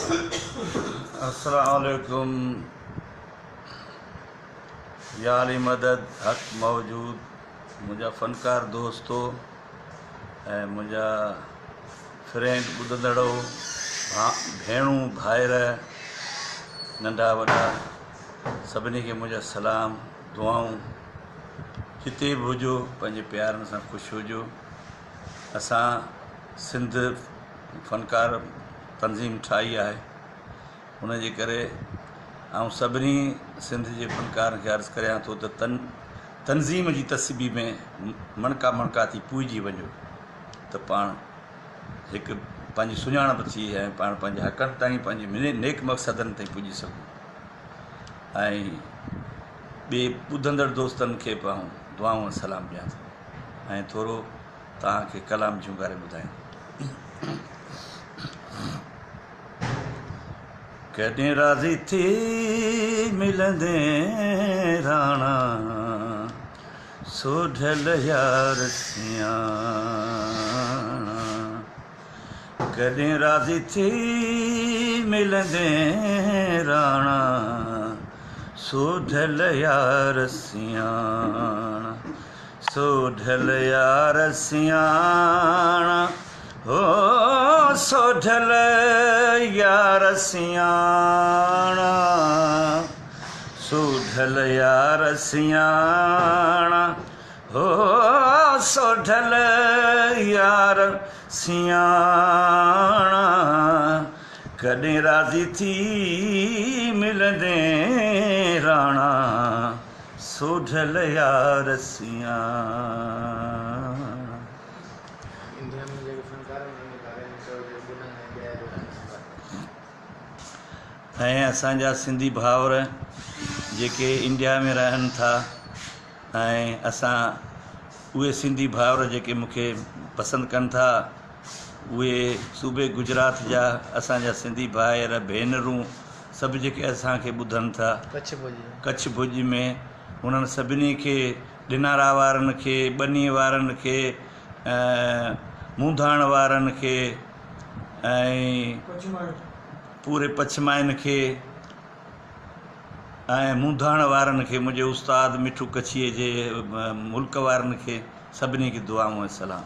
अस्सलाम वालेकुम या अली मदद हक़ मौजूद मुंहिंजा फ़नकार दोस्तो ऐं मुंहिंजा फ्रेंड ॿुधंदड़ो भेणूं भाइर नंढा वॾा सभिनी खे मुंहिंजा सलाम दुआऊं। जिते बि हुजो पंहिंजे प्यारनि सां ख़ुशि हुजो। असां सिंध फ़नकार तंज़ीम ठाही आहे, उन जे करे ऐं सभिनी सिंध जे फ़नकारनि खे अर्ज़ु करियां थो त तंज़ीम जी तस्बी में मणका मणका थी पुॼी वञो त पाण हिकु पंहिंजी सुञाणप थी ऐं पाण पंहिंजे हक़नि ताईं पंहिंजे नेक मक़सदनि ताईं पुॼी सघूं। ऐं ॿिए ॿुधंदड़ दोस्तनि खे बि आऊं दुआऊं सलाम ॾियां थो ऐं थोरो तव्हांखे कलाम झुंगारे ॿुधायां। कॾहिं राज़ी थी मिलंदे राणा सोढल यार सियाणा, कॾहिं राज़ी थी मिलंदे राणा सोढल यार सियाणा, सोढल यार सियाणा हो सोढल यार सियाणा, सोढल यार सियाणा हो सोढल यार सियाणा, कॾहिं राज़ी थी मिलंदे राणा सोढल यार सियाणा। ऐं असांजा सिंधी भाउर जेके इंडिया में रहनि था ऐं असां उहे सिंधी भाउर जेके मूंखे पसंदि कनि था, उहे सूबे गुजरात जा असांजा सिंधी भाइर भेनरूं सभु जेके असांखे ॿुधनि था कच्छ भुज में, उन्हनि सभिनी खे ॾिनारा वारनि खे, ॿनीअ वारनि खे, मूंधाण वारनि खे ऐं पूरे पछमाइन खे ऐं मूंधाण वारनि खे, मुंहिंजे उस्ताद मिठू कच्छीअ जे मुल्क वारनि खे सभिनी खे दुआऊं ऐं सलाम।